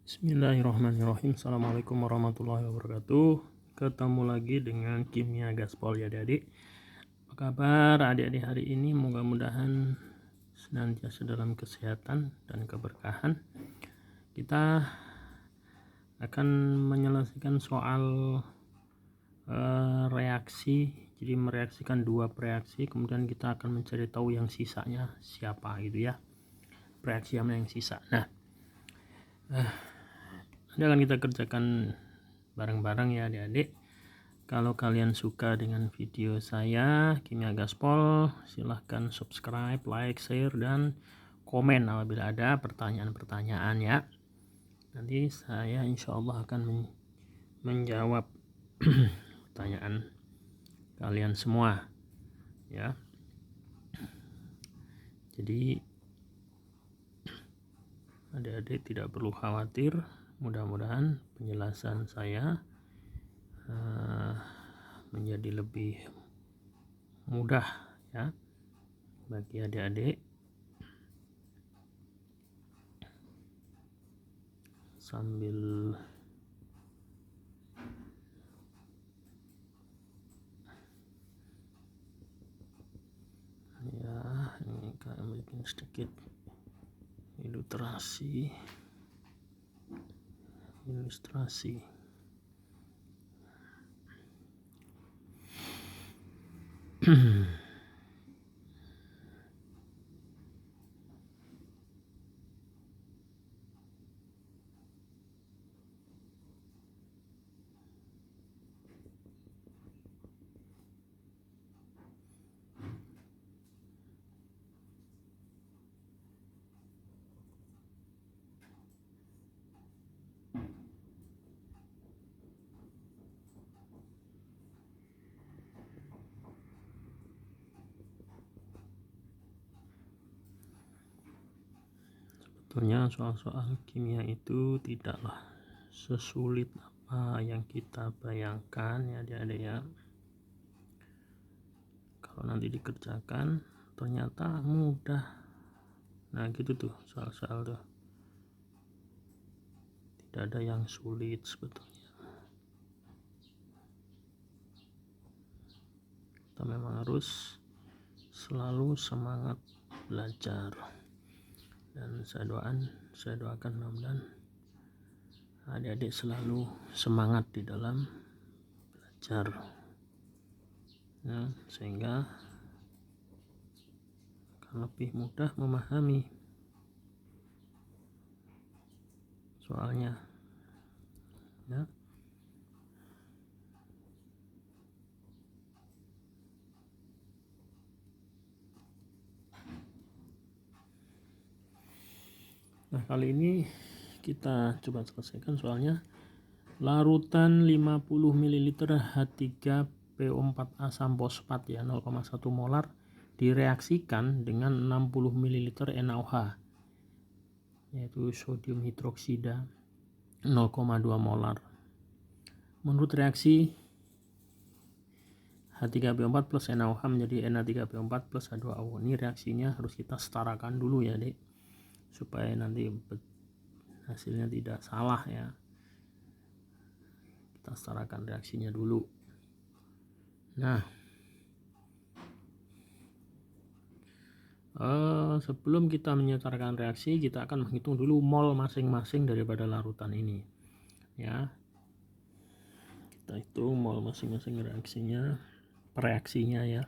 Bismillahirrahmanirrahim. Assalamualaikum warahmatullahi wabarakatuh. Ketemu lagi dengan Kimia Gaspol ya adik-adik. Apa kabar adik-adik hari ini? Mudah-mudahan senantiasa dalam kesehatan dan keberkahan. Kita akan menyelesaikan soal reaksi. Jadi mereaksikan dua reaksi, kemudian kita akan mencari tahu yang sisanya siapa gitu ya. Reaksi mana yang sisa. Ini akan kita kerjakan bareng-bareng ya adik-adik. Kalau kalian suka dengan video saya Kimia Gaspol, silahkan subscribe, like, share, dan komen apabila ada pertanyaan-pertanyaan ya. Nanti saya insya Allah akan menjawab pertanyaan kalian semua ya. Jadi adik-adik tidak perlu khawatir, mudah-mudahan penjelasan saya menjadi lebih mudah ya bagi adik-adik. Sambil ya, ini kalian bikin sedikit ilustrasi. Sebetulnya soal-soal kimia itu tidaklah sesulit apa yang kita bayangkan ya adik-adik ya. Kalau nanti dikerjakan ternyata mudah. Nah gitu tuh soal-soal tuh, tidak ada yang sulit sebetulnya. Kita memang harus selalu semangat belajar, dan saya doakan mudah-mudahan adik-adik selalu semangat di dalam belajar ya, sehingga akan lebih mudah memahami soalnya ya. Nah kali ini kita coba selesaikan soalnya. Larutan 50 ml H3PO4 asam fosfat ya 0,1 molar direaksikan dengan 60 ml NaOH yaitu sodium hidroksida 0,2 molar. Menurut reaksi H3PO4 plus NaOH menjadi Na3PO4 plus H2O. Ini reaksinya harus kita setarakan dulu ya dek, supaya nanti hasilnya tidak salah ya. Kita setarakan reaksinya dulu. Nah sebelum kita menyetarakan reaksi, kita akan menghitung dulu mol masing-masing daripada larutan ini ya. Kita hitung mol masing-masing reaksinya ya.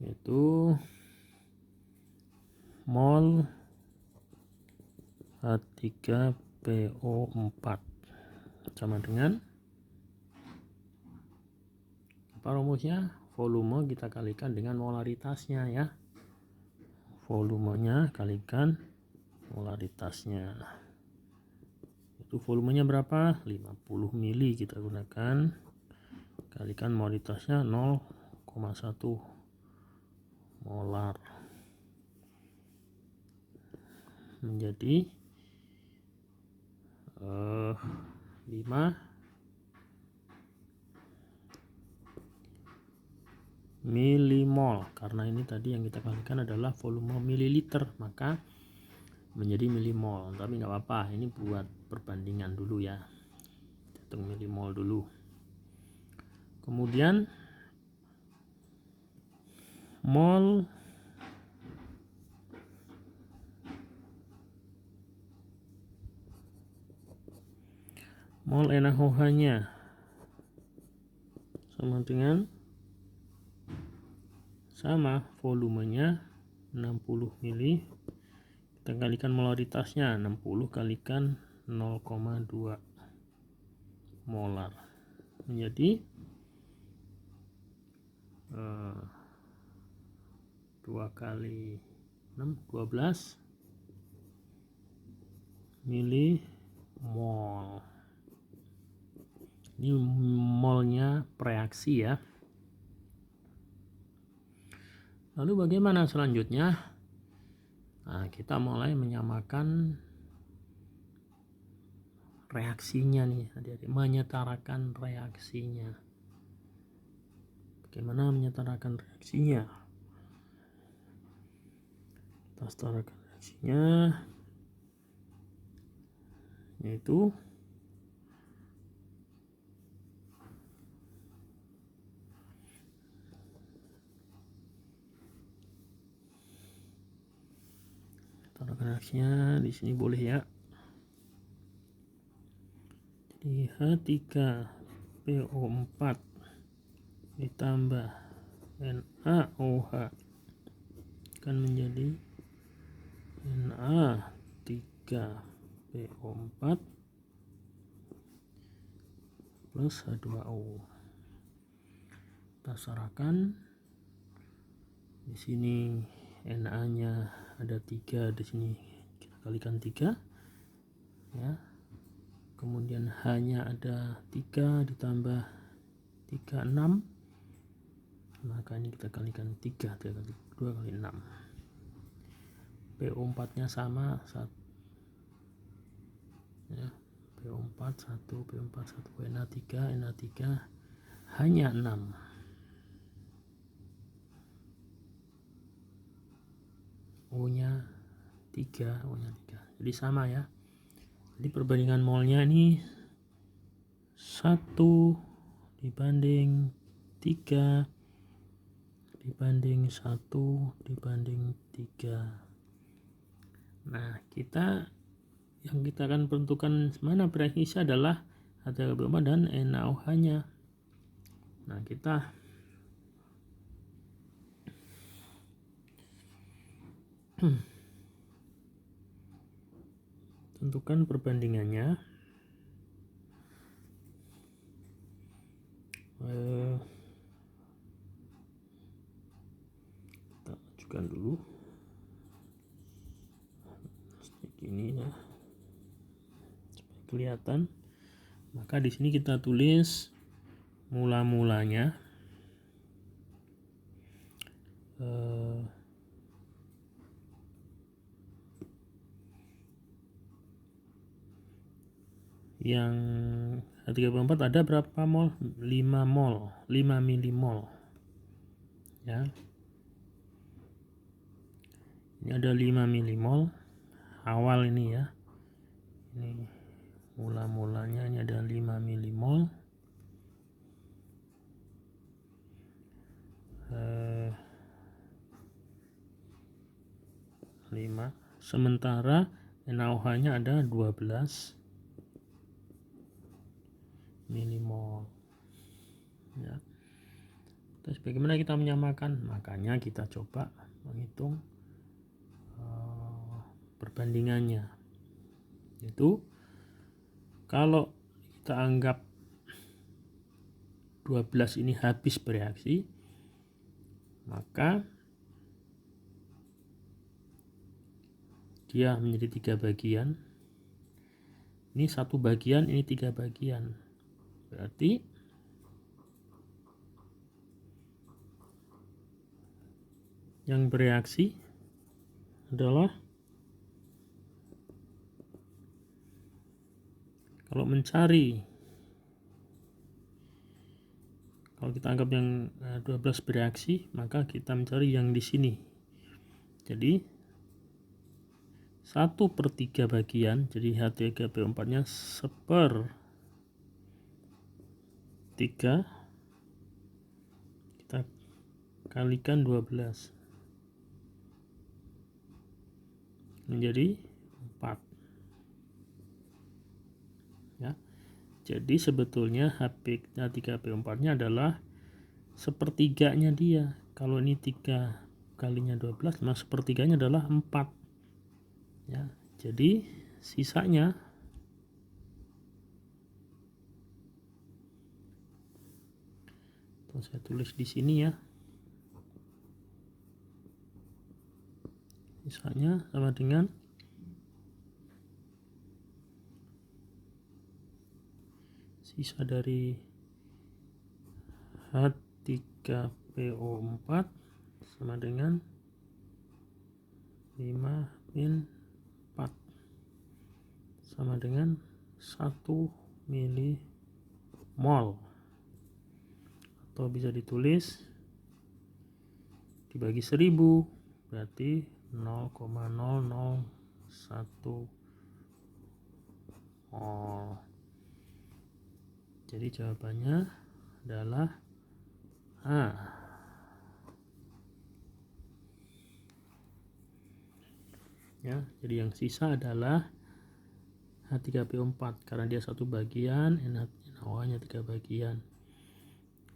Yaitu mol H3PO4 sama dengan apa rumusnya? Volume kita kalikan dengan molaritasnya ya. Volumenya kalikan molaritasnya. Itu volumenya berapa? 50 mili kita gunakan, kalikan molaritasnya 0,1 molar menjadi 5 milimol, karena ini tadi yang kita kalikan adalah volume mililiter, maka menjadi milimol. Tapi nggak apa-apa, ini buat perbandingan dulu ya, hitung milimol dulu. Kemudian mol NaOH-nya sama dengan volumenya 60 mili, kita kalikan molaritasnya, 60 kalikan 0,2 molar, menjadi 2 kali 6 12 milimol. Ini molnya reaksi ya. Lalu bagaimana selanjutnya? Nah, kita mulai menyamakan reaksinya nih adik-adik, menyetarakan reaksinya. Bagaimana menyetarakan reaksinya? Kita setarakan reaksinya, yaitu reaksinya di sini boleh ya. Jadi H3PO4 ditambah NaOH akan menjadi Na3PO4 plus H2O. Kita setarakan. Di sini Na-nya ada 3, di sini kita kalikan 3 ya. Kemudian H-nya ada 3 ditambah 3 6, maka ini kita kalikan 3 kali 2 kali 6. PO4 nya sama 1 ya, PO4 1 PO4 1, Na3 hanya 6. O-nya 3, O-nya 3. Jadi sama ya. Jadi perbandingan molnya ini 1 dibanding 3 dibanding 1 dibanding 3. Nah, yang kita akan peruntukkan mana bereaksi adalah H3PO4 dan NaOH-nya. Nah, kita tentukan perbandingannya. Kita ajukan dulu ini ya, supaya kelihatan. Maka di sini kita tulis mula-mulanya yang H3PO4 ada berapa mol? 5 mol, 5 milimol ya. Ini ada 5 milimol awal ini ya. Ini mula-mulanya, ini ada 5 milimol. 5. Sementara NaOH-nya ada 12 milimol ya. Terus bagaimana kita menyamakan? Makanya kita coba menghitung perbandingannya. Itu kalau kita anggap 12 ini habis bereaksi, maka dia menjadi 3 bagian. Ini 1 bagian, ini 3 bagian. Berarti yang bereaksi adalah, kalau Kalau kita anggap yang 12 bereaksi, maka kita mencari yang di sini. Jadi 1/3 bagian, jadi H3PO4 nya 1/3, kita kalikan 12 menjadi 4 ya. Jadi sebetulnya H3PO4 nya adalah 1/3-nya dia. Kalau ini 3 kalinya 12, maka 1/3-nya adalah 4 ya. Jadi sisanya saya tulis di sini ya, sisanya sama dengan sisa dari H3PO4 sama dengan 5-4 sama dengan 1 milimol, atau bisa ditulis dibagi 1000 berarti 0,001 mol. Jadi jawabannya adalah A. Ya, jadi yang sisa adalah H3PO4 karena dia 1 bagian, NaOH-nya 3 bagian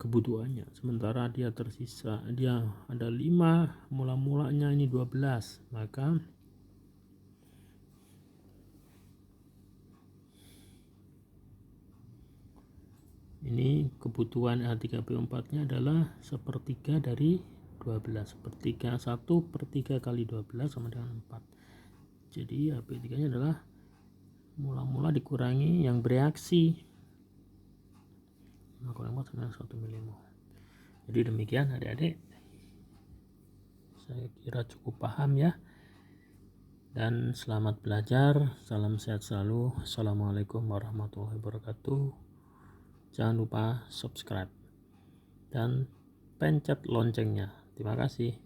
kebutuhannya. Sementara dia tersisa, dia ada 5, mula-mulanya ini 12, maka ini kebutuhan H3PO4 nya adalah 1/3 dari 12. 1/3 kali 12 sama dengan 4. Jadi H3 nya adalah mula-mula dikurangi yang bereaksi 0,4 sama 1 milimol. Jadi demikian adik-adik, saya kira cukup paham ya, dan selamat belajar. Salam sehat selalu. Assalamualaikum warahmatullahi wabarakatuh. Jangan lupa subscribe dan pencet loncengnya. Terima kasih.